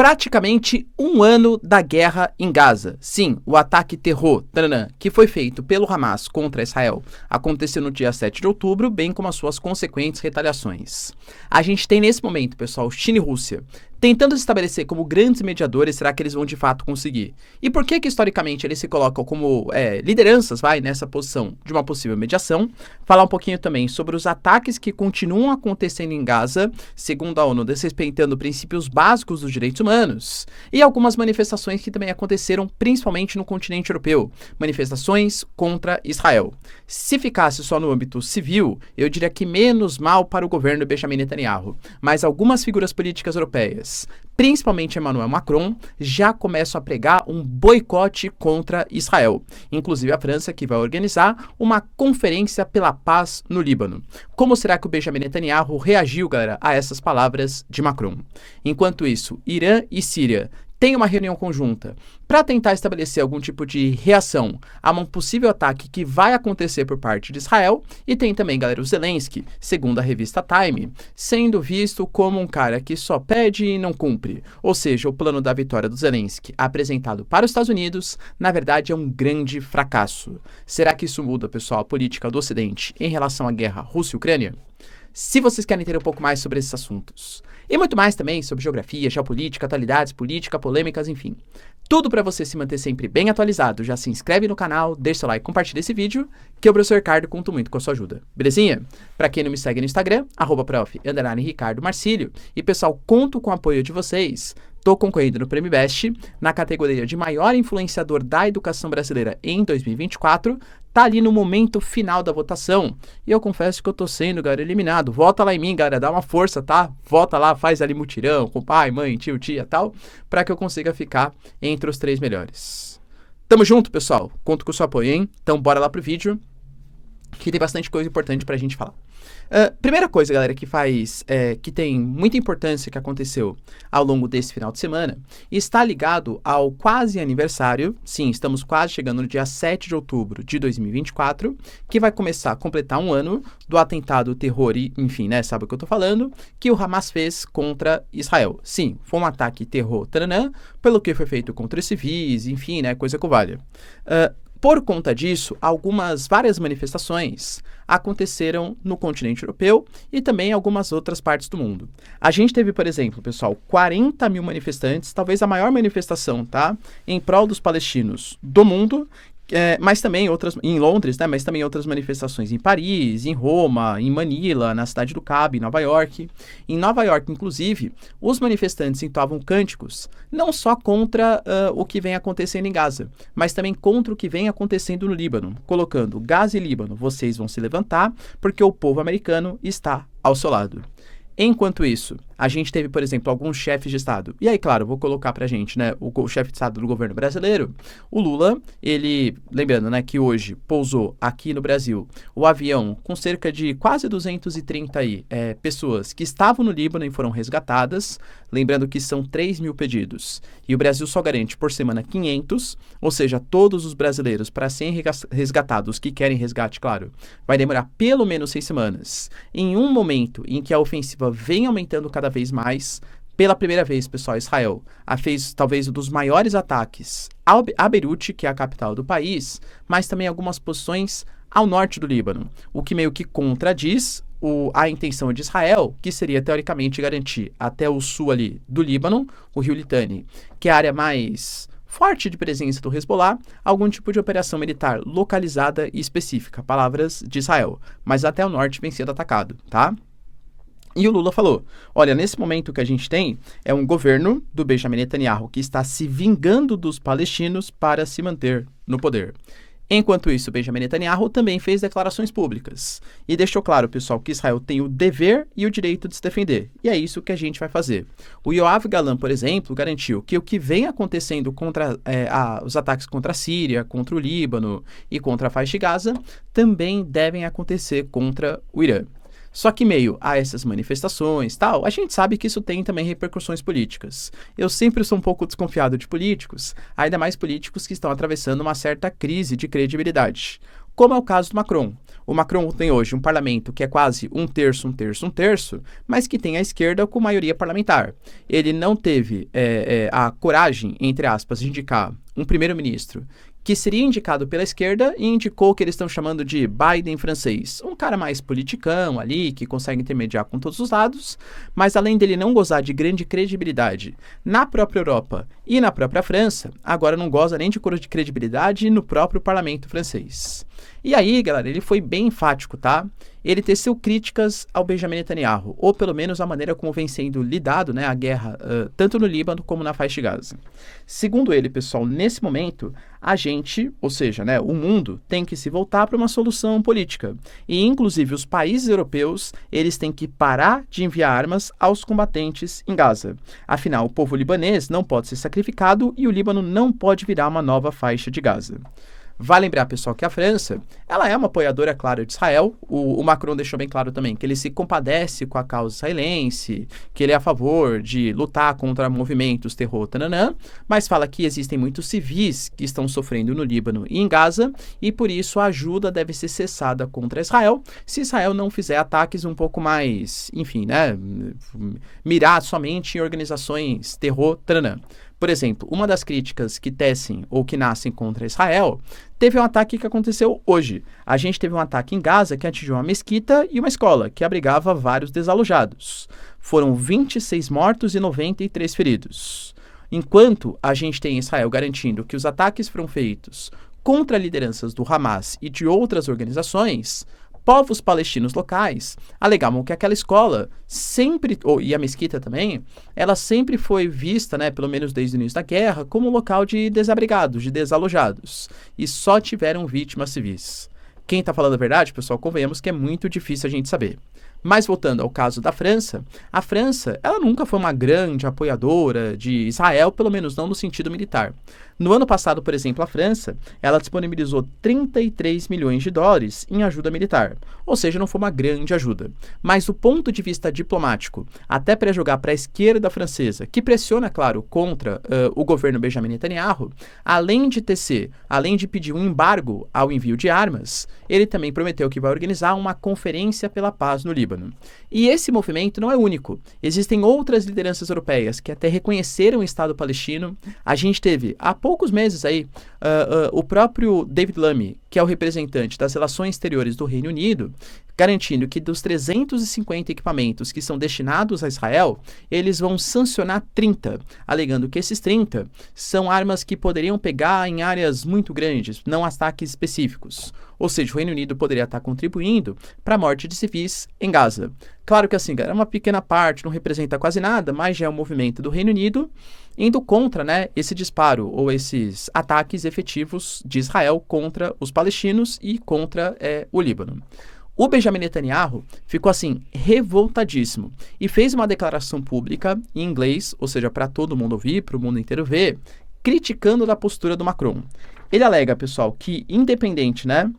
praticamente um ano da guerra em Gaza. Sim, o ataque terror, que foi feito pelo Hamas contra Israel, aconteceu no dia 7 de outubro, bem como as suas consequentes retaliações. A gente tem nesse momento, pessoal, China e Rússia tentando se estabelecer como grandes mediadores. Será que eles vão de fato conseguir? E por que historicamente eles se colocam como lideranças, nessa posição de uma possível mediação? Falar um pouquinho também sobre os ataques que continuam acontecendo em Gaza, segundo a ONU, desrespeitando princípios básicos dos direitos humanos, e algumas manifestações que também aconteceram principalmente no continente europeu, manifestações contra Israel. Se ficasse só no âmbito civil, eu diria que menos mal para o governo Benjamin Netanyahu, mas algumas figuras políticas europeias, principalmente Emmanuel Macron, já começam a pregar um boicote contra Israel. Inclusive a França, que vai organizar uma conferência pela paz no Líbano. Como será que o Benjamin Netanyahu reagiu, galera, a essas palavras de Macron? Enquanto isso, Irã e Síria tem uma reunião conjunta para tentar estabelecer algum tipo de reação a um possível ataque que vai acontecer por parte de Israel. E tem também, galera, o Zelensky, segundo a revista Time, sendo visto como um cara que só pede e não cumpre. Ou seja, o plano da vitória do Zelensky, apresentado para os Estados Unidos, na verdade é um grande fracasso. Será que isso muda, pessoal, a política do Ocidente em relação à guerra Rússia e Ucrânia? Se vocês querem entender um pouco mais sobre esses assuntos, e muito mais também sobre geografia, geopolítica, atualidades, política, polêmicas, enfim, tudo para você se manter sempre bem atualizado, já se inscreve no canal, deixa seu like, compartilha esse vídeo, que eu, professor Ricardo, conto muito com a sua ajuda. Belezinha? Para quem não me segue no Instagram, @prof_Ricardo Marcílio, e pessoal, conto com o apoio de vocês. Estou concorrendo no Prêmio Best, na categoria de maior influenciador da educação brasileira em 2024, tá ali no momento final da votação, e eu confesso que eu tô sendo, galera, eliminado. Vota lá em mim, galera, dá uma força, tá? Vota lá, faz ali mutirão, com pai, mãe, tio, tia, tal, para que eu consiga ficar entre os 3 melhores. Tamo junto, pessoal, conto com o seu apoio, hein? Então bora lá pro vídeo, que tem bastante coisa importante pra gente falar. Primeira coisa, galera, que tem muita importância que aconteceu ao longo desse final de semana, está ligado ao quase aniversário, sim, estamos quase chegando no dia 7 de outubro de 2024, que vai começar a completar um ano do atentado terror, enfim, sabe o que eu tô falando, que o Hamas fez contra Israel. Sim, foi um ataque terror, pelo que foi feito contra os civis, enfim, coisa que vale. Por conta disso, várias manifestações aconteceram no continente europeu e também em algumas outras partes do mundo. A gente teve, por exemplo, pessoal, 40 mil manifestantes, talvez a maior manifestação, tá? Em prol dos palestinos do mundo, mas também outras em Londres, mas também outras manifestações em Paris, em Roma, em Manila, na cidade do Cabo, em Nova York. Em Nova York, inclusive, os manifestantes entoavam cânticos não só contra o que vem acontecendo em Gaza, mas também contra o que vem acontecendo no Líbano, colocando: Gaza e Líbano, vocês vão se levantar porque o povo americano está ao seu lado. Enquanto isso, a gente teve, por exemplo, alguns chefes de Estado. E aí, claro, vou colocar pra gente, o chefe de Estado do governo brasileiro, o Lula, ele, lembrando, que hoje pousou aqui no Brasil o avião com cerca de quase 230 pessoas que estavam no Líbano e foram resgatadas. Lembrando que são 3 mil pedidos. E o Brasil só garante por semana 500, ou seja, todos os brasileiros para serem resgatados, que querem resgate, claro, vai demorar pelo menos 6 semanas. Em um momento em que a ofensiva vem aumentando cada vez mais, pela primeira vez, pessoal, Israel fez talvez um dos maiores ataques a Beirute, que é a capital do país, mas também algumas posições ao norte do Líbano, o que meio que contradiz a intenção de Israel, que seria teoricamente garantir até o sul ali do Líbano, o rio Litani, que é a área mais forte de presença do Hezbollah, algum tipo de operação militar localizada e específica, palavras de Israel, mas até o norte vem sendo atacado, tá? E o Lula falou: olha, nesse momento que a gente tem é um governo do Benjamin Netanyahu que está se vingando dos palestinos para se manter no poder. Enquanto isso, Benjamin Netanyahu também fez declarações públicas e deixou claro, pessoal, que Israel tem o dever e o direito de se defender. E é isso que a gente vai fazer. O Yoav Galan, por exemplo, garantiu que o que vem acontecendo contra os ataques contra a Síria, contra o Líbano e contra a faixa de Gaza também devem acontecer contra o Irã. Só que meio a essas manifestações, tal, a gente sabe que isso tem também repercussões políticas. Eu sempre sou um pouco desconfiado de políticos, ainda mais políticos que estão atravessando uma certa crise de credibilidade. como é o caso do Macron. O Macron tem hoje um parlamento que é quase um terço, um terço, um terço, mas que tem a esquerda com maioria parlamentar. Ele não teve a coragem, entre aspas, de indicar um primeiro-ministro que seria indicado pela esquerda e indicou o que eles estão chamando de Biden francês. Um cara mais politicão ali, que consegue intermediar com todos os lados, mas além dele não gozar de grande credibilidade na própria Europa e na própria França, agora não goza nem de credibilidade no próprio parlamento francês. E aí, galera, ele foi bem enfático, tá? Ele teceu críticas ao Benjamin Netanyahu, ou pelo menos a maneira como vem sendo lidado, né, a guerra, tanto no Líbano como na faixa de Gaza. Segundo ele, pessoal, nesse momento, a gente, ou seja, né, o mundo, tem que se voltar para uma solução política. E, inclusive, os países europeus, eles têm que parar de enviar armas aos combatentes em Gaza. Afinal, o povo libanês não pode ser sacrificado e o Líbano não pode virar uma nova faixa de Gaza. Vale lembrar, pessoal, que a França, ela é uma apoiadora, claro, de Israel. O Macron deixou bem claro também que ele se compadece com a causa israelense, que ele é a favor de lutar contra movimentos terror, tananã, mas fala que existem muitos civis que estão sofrendo no Líbano e em Gaza, e por isso a ajuda deve ser cessada contra Israel, se Israel não fizer ataques um pouco mais, enfim, né, mirar somente em organizações terror, tananã. Por exemplo, uma das críticas que tecem ou que nascem contra Israel teve um ataque que aconteceu hoje. A gente teve um ataque em Gaza que atingiu uma mesquita e uma escola, que abrigava vários desalojados. Foram 26 mortos e 93 feridos. Enquanto a gente tem Israel garantindo que os ataques foram feitos contra lideranças do Hamas e de outras organizações, povos palestinos locais alegavam que aquela escola sempre, e a mesquita também, ela sempre foi vista, né, pelo menos desde o início da guerra, como um local de desabrigados, de desalojados, e só tiveram vítimas civis. Quem está falando a verdade, pessoal, convenhamos que é muito difícil a gente saber. Mas voltando ao caso da França, a França, ela nunca foi uma grande apoiadora de Israel, pelo menos não no sentido militar. No ano passado, por exemplo, a França, ela disponibilizou 33 milhões de dólares em ajuda militar, ou seja, não foi uma grande ajuda. Mas do ponto de vista diplomático, até para jogar para a esquerda francesa, que pressiona, claro, contra o governo Benjamin Netanyahu, além de pedir um embargo ao envio de armas, ele também prometeu que vai organizar uma conferência pela paz no Líbano. E esse movimento não é único. Existem outras lideranças europeias que até reconheceram o Estado palestino. A gente teve, há poucos meses aí, o próprio David Lammy, que é o representante das relações exteriores do Reino Unido, garantindo que dos 350 equipamentos que são destinados a Israel, eles vão sancionar 30, alegando que esses 30 são armas que poderiam pegar em áreas muito grandes, não ataques específicos. Ou seja, o Reino Unido poderia estar contribuindo para a morte de civis em Gaza. Claro que assim, é uma pequena parte, não representa quase nada, mas já é um movimento do Reino Unido indo contra, né, esse disparo ou esses ataques efetivos de Israel contra os palestinos e contra o Líbano. O Benjamin Netanyahu ficou assim, revoltadíssimo, e fez uma declaração pública em inglês, ou seja, para todo mundo ouvir, para o mundo inteiro ver, criticando a postura do Macron. Ele alega, pessoal, que independente, né,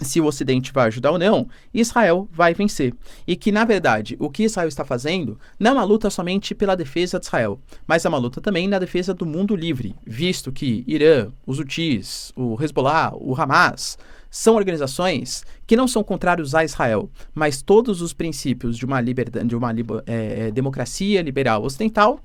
se o Ocidente vai ajudar ou não, Israel vai vencer. E que, na verdade, o que Israel está fazendo não é uma luta somente pela defesa de Israel, mas é uma luta também na defesa do mundo livre, visto que Irã, os Houthis, o Hezbollah, o Hamas, são organizações que não são contrários a Israel, mas todos os princípios de uma democracia liberal ocidental,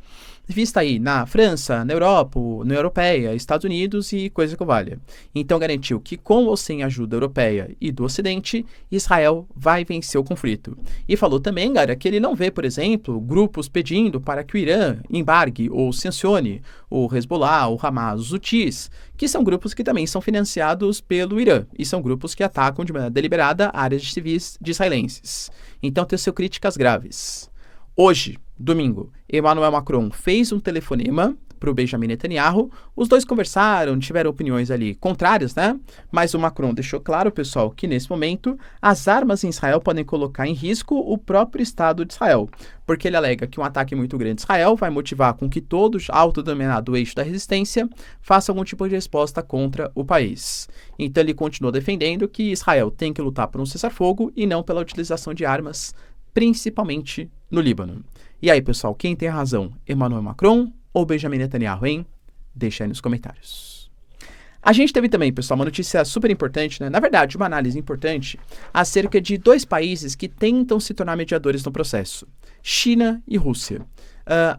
vista aí na França, na Europa, União Europeia, Estados Unidos e coisa que valha. Então garantiu que com ou sem ajuda europeia e do Ocidente, Israel vai vencer o conflito. E falou também, cara, que ele não vê, por exemplo, grupos pedindo para que o Irã embargue ou sancione o Hezbollah, o Hamas, os Houthis, que são grupos que também são financiados pelo Irã e são grupos que atacam de maneira deliberada áreas de civis de israelenses. Então tem seu críticas graves. Hoje, domingo, Emmanuel Macron fez um telefonema para o Benjamin Netanyahu. Os dois conversaram, tiveram opiniões ali contrárias, né? Mas o Macron deixou claro, pessoal, que nesse momento as armas em Israel podem colocar em risco o próprio Estado de Israel, porque ele alega que um ataque muito grande de Israel vai motivar com que todo autodenominado eixo da resistência faça algum tipo de resposta contra o país. Então ele continuou defendendo que Israel tem que lutar por um cessar-fogo e não pela utilização de armas, principalmente no Líbano. E aí, pessoal, quem tem razão? Emmanuel Macron ou Benjamin Netanyahu, hein? Deixa aí nos comentários. A gente teve também, pessoal, uma notícia super importante, né? Na verdade, uma análise importante acerca de dois países que tentam se tornar mediadores no processo: China e Rússia.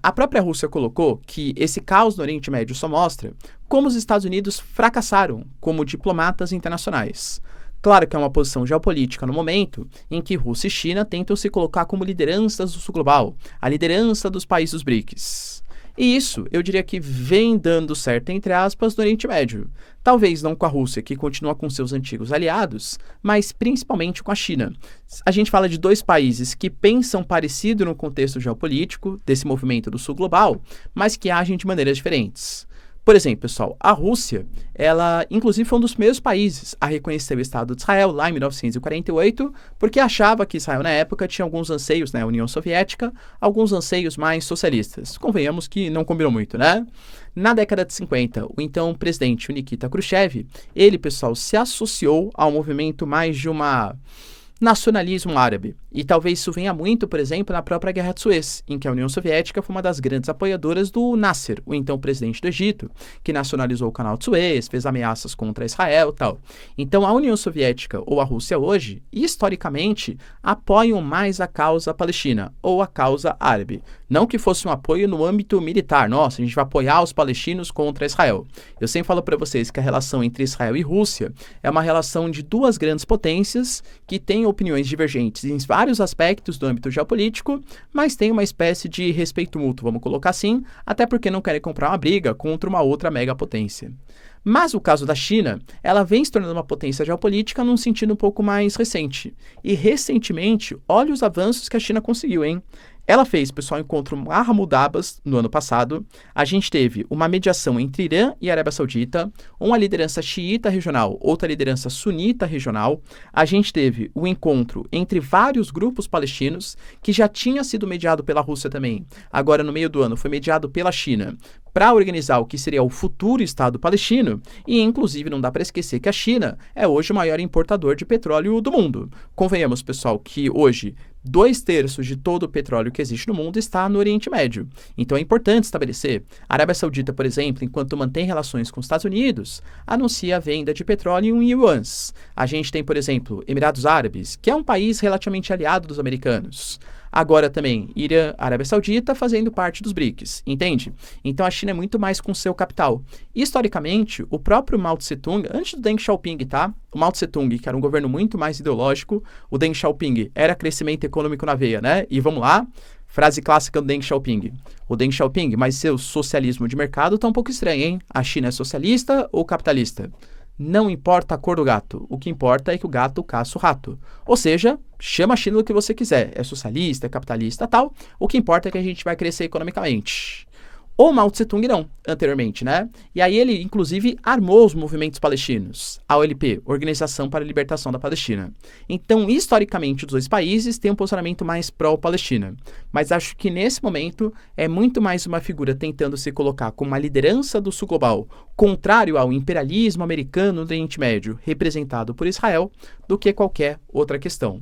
A própria Rússia colocou que esse caos no Oriente Médio só mostra como os Estados Unidos fracassaram como diplomatas internacionais. Claro que é uma posição geopolítica no momento em que Rússia e China tentam se colocar como lideranças do sul global, a liderança dos países BRICS. E isso, eu diria que vem dando certo, entre aspas, no Oriente Médio. Talvez não com a Rússia, que continua com seus antigos aliados, mas principalmente com a China. A gente fala de dois países que pensam parecido no contexto geopolítico desse movimento do sul global, mas que agem de maneiras diferentes. Por exemplo, pessoal, a Rússia, ela inclusive foi um dos primeiros países a reconhecer o Estado de Israel lá em 1948, porque achava que Israel na época tinha alguns anseios, né, a União Soviética, alguns anseios mais socialistas. Convenhamos que não combinou muito, né? Na década de 50, o então presidente Nikita Khrushchev, ele, pessoal, se associou ao movimento mais de uma nacionalismo árabe. E talvez isso venha muito, por exemplo, na própria Guerra de Suez, em que a União Soviética foi uma das grandes apoiadoras do Nasser, o então presidente do Egito, que nacionalizou o canal de Suez, fez ameaças contra Israel e tal. Então a União Soviética ou a Rússia hoje, historicamente, apoiam mais a causa palestina ou a causa árabe. Não que fosse um apoio no âmbito militar, nossa, a gente vai apoiar os palestinos contra Israel. Eu sempre falo para vocês que a relação entre Israel e Rússia é uma relação de duas grandes potências que têm opiniões divergentes em vários aspectos do âmbito geopolítico, mas tem uma espécie de respeito mútuo, vamos colocar assim, até porque não querem comprar uma briga contra uma outra megapotência. Mas o caso da China, ela vem se tornando uma potência geopolítica num sentido um pouco mais recente. E recentemente, olha os avanços que a China conseguiu, hein? Ela fez, pessoal, encontro Mahmoud-Abbas no ano passado. A gente teve uma mediação entre Irã e Arábia Saudita, uma liderança xiita regional, outra liderança sunita regional. A gente teve o encontro entre vários grupos palestinos, que já tinha sido mediado pela Rússia também. Agora, no meio do ano, foi mediado pela China, para organizar o que seria o futuro Estado palestino, e inclusive não dá para esquecer que a China é hoje o maior importador de petróleo do mundo. Convenhamos, pessoal, que hoje 2/3 de todo o petróleo que existe no mundo está no Oriente Médio. Então é importante estabelecer. A Arábia Saudita, por exemplo, enquanto mantém relações com os Estados Unidos, anuncia a venda de petróleo em yuans. A gente tem, por exemplo, Emirados Árabes, que é um país relativamente aliado dos americanos. Agora também, Irã, Arábia Saudita fazendo parte dos BRICS, entende? Então a China é muito mais com seu capital. Historicamente, o próprio Mao Tse-tung, antes do Deng Xiaoping, tá? O Mao Tse-tung, que era um governo muito mais ideológico, o Deng Xiaoping era crescimento econômico na veia, né? E vamos lá, frase clássica do Deng Xiaoping. O Deng Xiaoping, mas seu socialismo de mercado tá um pouco estranho, hein? A China é socialista ou capitalista? Não importa a cor do gato, o que importa é que o gato caça o rato. Ou seja, chama a China do que você quiser, é socialista, é capitalista, tal, o que importa é que a gente vai crescer economicamente. O Mao Tse-tung não, anteriormente, né? E aí ele, inclusive, armou os movimentos palestinos, a OLP, Organização para a Libertação da Palestina. Então, historicamente, os dois países têm um posicionamento mais pró-Palestina. Mas acho que, nesse momento, é muito mais uma figura tentando se colocar como uma liderança do sul global, contrário ao imperialismo americano do Oriente Médio, representado por Israel, do que qualquer outra questão.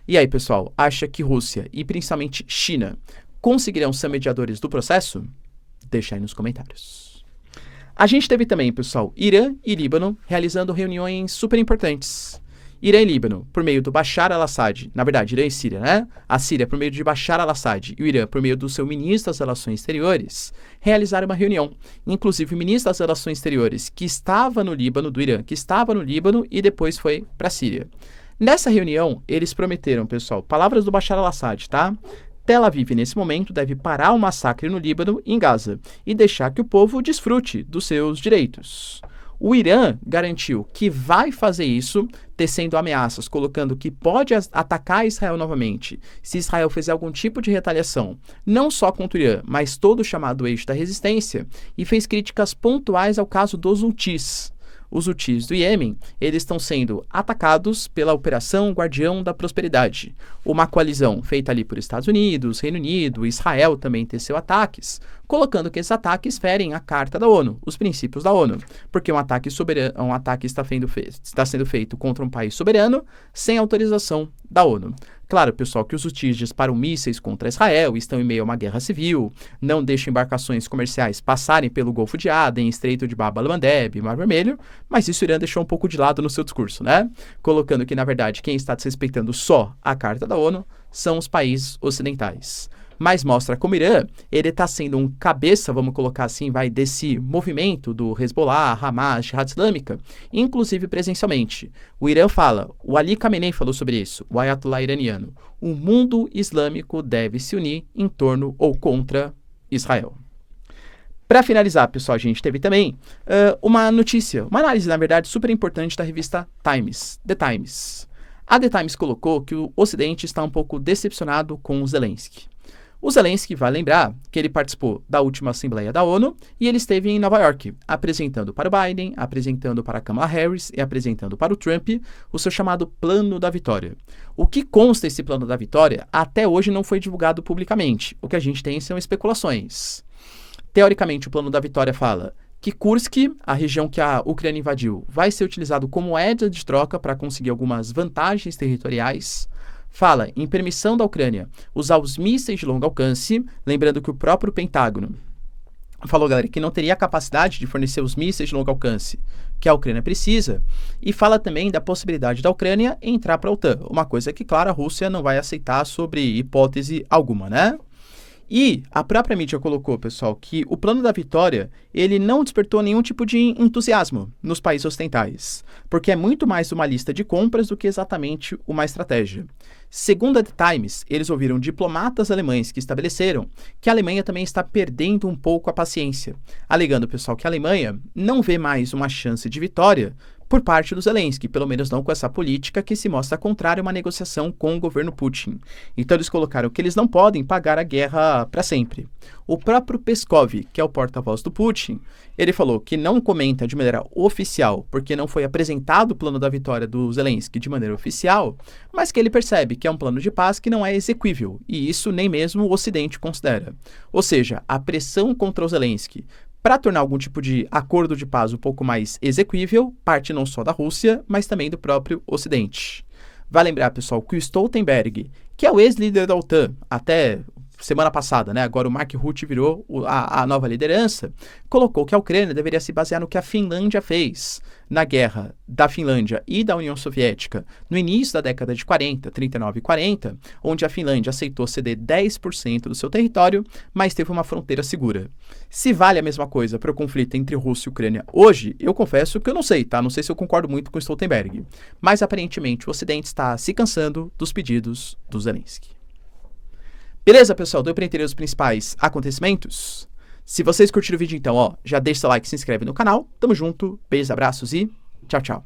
E aí, pessoal, acha que Rússia e, principalmente, China conseguirão ser mediadores do processo? Deixa aí nos comentários. A gente teve também, pessoal, Irã e Líbano realizando reuniões super importantes. Irã e Líbano, por meio do Bashar al-Assad, na verdade, Irã e Síria, né? A Síria por meio de Bashar al-Assad e o Irã por meio do seu ministro das Relações Exteriores, realizaram uma reunião. Inclusive, o ministro das Relações Exteriores, que estava no Líbano, do Irã, que estava no Líbano e depois foi para a Síria. Nessa reunião, eles prometeram, pessoal, palavras do Bashar al-Assad, tá? Tel Aviv, nesse momento, deve parar o massacre no Líbano e em Gaza e deixar que o povo desfrute dos seus direitos. O Irã garantiu que vai fazer isso, tecendo ameaças, colocando que pode atacar Israel novamente se Israel fizer algum tipo de retaliação, não só contra o Irã, mas todo o chamado eixo da resistência, e fez críticas pontuais ao caso dos Houthis. Os Houthis do Iêmen, eles estão sendo atacados pela Operação Guardião da Prosperidade, uma coalizão feita ali por Estados Unidos, Reino Unido, Israel também teceu ataques, colocando que esses ataques ferem a Carta da ONU, os princípios da ONU, porque um ataque está sendo feito contra um país soberano sem autorização da ONU. claro, pessoal, que os hutis disparam mísseis contra Israel, estão em meio a uma guerra civil, não deixam embarcações comerciais passarem pelo Golfo de Aden, Estreito de Bab el-Mandeb, Mar Vermelho, mas isso o Irã deixou um pouco de lado no seu discurso, né? Colocando que, na verdade, quem está desrespeitando só a Carta da ONU são os países ocidentais. Mas mostra como o Irã, ele está sendo um cabeça, vamos colocar assim, desse movimento do Hezbollah, Hamas, Jihad Islâmica, inclusive presencialmente. O Irã fala, o Ali Khamenei falou sobre isso, o Ayatollah iraniano, o mundo islâmico deve se unir em torno ou contra Israel. Para finalizar, pessoal, a gente teve também uma notícia, uma análise, na verdade, super importante da revista Times, The Times. A The Times colocou que o Ocidente está um pouco decepcionado com o Zelensky. O Zelensky vai lembrar que ele participou da última Assembleia da ONU e ele esteve em Nova York, apresentando para o Biden, apresentando para a Kamala Harris e apresentando para o Trump o seu chamado Plano da Vitória. O que consta esse Plano da Vitória até hoje não foi divulgado publicamente. O que a gente tem são especulações. Teoricamente, o Plano da Vitória fala que Kursk, a região que a Ucrânia invadiu, vai ser utilizado como moeda de troca para conseguir algumas vantagens territoriais. Fala em permissão da Ucrânia usar os mísseis de longo alcance, lembrando que o próprio Pentágono falou, galera, que não teria capacidade de fornecer os mísseis de longo alcance que a Ucrânia precisa, e fala também da possibilidade da Ucrânia entrar para a OTAN, uma coisa que, claro, a Rússia não vai aceitar sobre hipótese alguma, né? E a própria mídia colocou, pessoal, que o Plano da Vitória, ele não despertou nenhum tipo de entusiasmo nos países ocidentais, porque é muito mais uma lista de compras do que exatamente uma estratégia. Segundo a The Times, eles ouviram diplomatas alemães que estabeleceram que a Alemanha também está perdendo um pouco a paciência, alegando, pessoal, que a Alemanha não vê mais uma chance de vitória por parte do Zelensky, pelo menos não com essa política que se mostra contrária a uma negociação com o governo Putin. Então eles colocaram que eles não podem pagar a guerra para sempre. O próprio Peskov, que é o porta-voz do Putin, ele falou que não comenta de maneira oficial, porque não foi apresentado o plano da vitória do Zelensky de maneira oficial, mas que ele percebe que é um plano de paz que não é exequível, e isso nem mesmo o Ocidente considera. Ou seja, a pressão contra o Zelensky para tornar algum tipo de acordo de paz um pouco mais exequível, parte não só da Rússia, mas também do próprio Ocidente. Vai lembrar, pessoal, que o Stoltenberg, que é o ex-líder da OTAN, até semana passada, né? Agora o Mark Rutte virou a nova liderança, colocou que a Ucrânia deveria se basear no que a Finlândia fez na guerra da Finlândia e da União Soviética no início da década de 40, 39 e 40, onde a Finlândia aceitou ceder 10% do seu território, mas teve uma fronteira segura. Se vale a mesma coisa para o conflito entre Rússia e Ucrânia hoje, eu confesso que eu não sei, tá? Não sei se eu concordo muito com Stoltenberg, mas aparentemente o Ocidente está se cansando dos pedidos do Zelensky. Beleza, pessoal? Deu para entender os principais acontecimentos? Se vocês curtiram o vídeo, então, já deixa seu like, se inscreve no canal. Tamo junto, beijos, abraços e tchau, tchau.